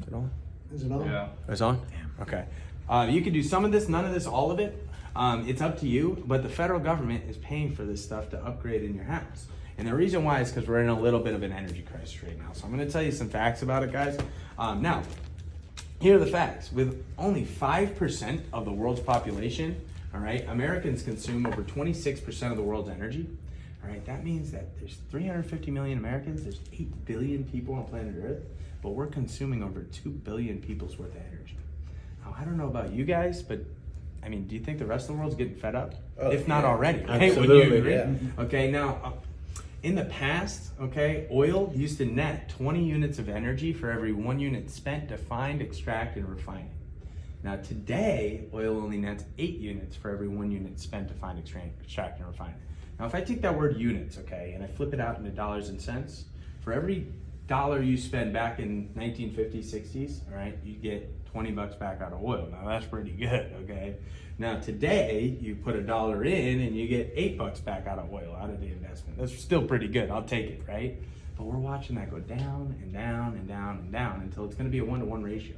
Is it on? Is it on? Yeah. It's on? Okay. You can do some of this, none of this, all of it. It's up to you, but the federal government is paying for this stuff to upgrade in your house. And the reason why is because we're in a little bit of an energy crisis right now. So I'm going to tell you some facts about it, guys. Now, here are the facts. With only 5% of the world's population, all right, Americans consume over 26% of the world's energy. All right, that means that there's 350 million Americans, there's 8 billion people on planet Earth, but we're consuming over 2 billion people's worth of energy. Now, I don't know about you guys, but I mean, do you think the rest of the world's getting fed up? Oh, if not yeah. already, right? Absolutely, Would you agree? yeah. Okay, now, in the past, okay, oil used to net 20 units of energy for every 1 unit spent to find, extract, and refine it. Now today, oil only nets 8 units for every 1 unit spent to find, extract, and refine it. Now if I take that word units, okay, and I flip it out into dollars and cents, for every dollar you spend back in 1950s, 60s, all right, you get 20 bucks back out of oil. Now that's pretty good, okay? Now today, you put $1 in and you get 8 bucks back out of oil, out of the investment. That's still pretty good, I'll take it, right? But we're watching that go down and down and down and down until it's gonna be a 1-to-1 ratio,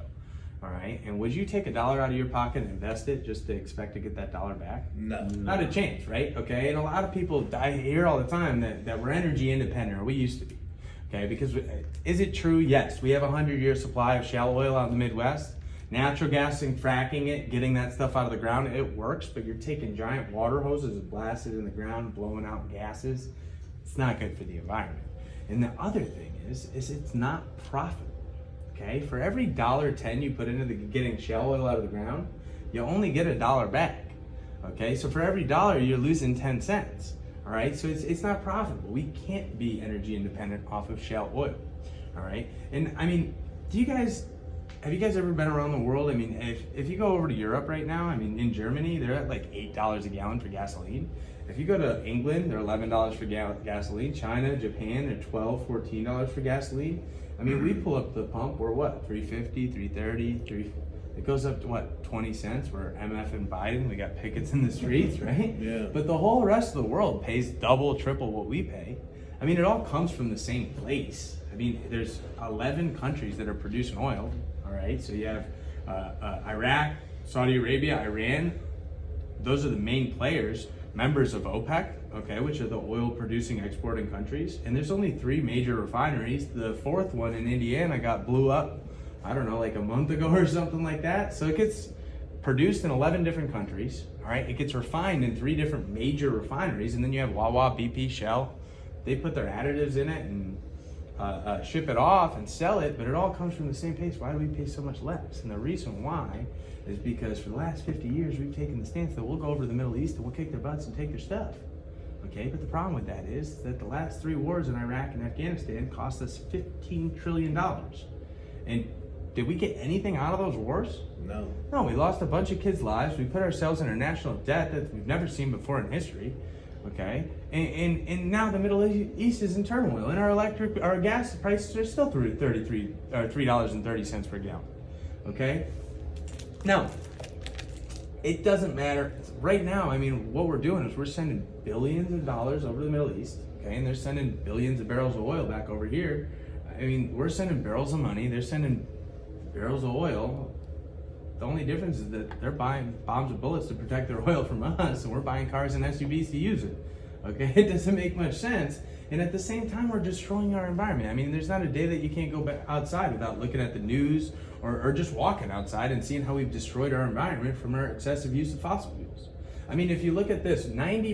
all right? And would you take $1 out of your pocket and invest it just to expect to get that dollar back? No. Not a chance, right? Okay, and a lot of people, I hear all the time that we're energy independent, or we used to be. Okay, because is it true? Yes, we have a 100-year supply of shale oil out in the Midwest. Natural gas and fracking it, getting that stuff out of the ground, it works, but you're taking giant water hoses and blasting it in the ground, blowing out gases. It's not good for the environment. And the other thing is it's not profitable. Okay, for every $1.10 you put into getting shale oil out of the ground, you only get $1 back. Okay, so for every dollar you're losing 10 cents. All right, so it's not profitable. We can't be energy independent off of shale oil. All right, and I mean, have you guys ever been around the world? I mean, if you go over to Europe right now, I mean, in Germany, they're at like $8 a gallon for gasoline. If you go to England, they're $11 for gasoline. China, Japan, they're $12, $14 for gasoline. I mean, we pull up the pump, we're what, $3.50, $3.30, it goes up to what, 20 cents? We're MF and Biden, we got pickets in the streets, right? Yeah. But the whole rest of the world pays double, triple what we pay. I mean, it all comes from the same place. I mean, there's 11 countries that are producing oil, all right? So you have Iraq, Saudi Arabia, Iran. Those are the main players, members of OPEC, okay, which are the oil producing exporting countries. And there's only 3 major refineries. The 4th one in Indiana blew up, I don't know, like a month ago or something like that. So it gets produced in 11 different countries, all right? It gets refined in 3 different major refineries, and then you have Wawa, BP, Shell. They put their additives in it and ship it off and sell it, but it all comes from the same place. Why do we pay so much less? And the reason why is because for the last 50 years, we've taken the stance that we'll go over to the Middle East and we'll kick their butts and take their stuff. Okay, but the problem with that is that the last 3 wars in Iraq and Afghanistan cost us $15 trillion. And did we get anything out of those wars? No. No, we lost a bunch of kids' lives. We put ourselves in a national debt that we've never seen before in history. Okay, and now the Middle East is in turmoil, and our gas prices are still $3.30 per gallon. Okay, now it doesn't matter right now. I mean, what we're doing is we're sending billions of dollars over to the Middle East. Okay, and they're sending billions of barrels of oil back over here. I mean, we're sending barrels of money. They're sending barrels of oil. The only difference is that they're buying bombs and bullets to protect their oil from us, and we're buying cars and SUVs to use it. Okay, it doesn't make much sense. And at the same time, we're destroying our environment. I mean, there's not a day that you can't go back outside without looking at the news or just walking outside and seeing how we've destroyed our environment from our excessive use of fossil fuels. I mean, if you look at this, 90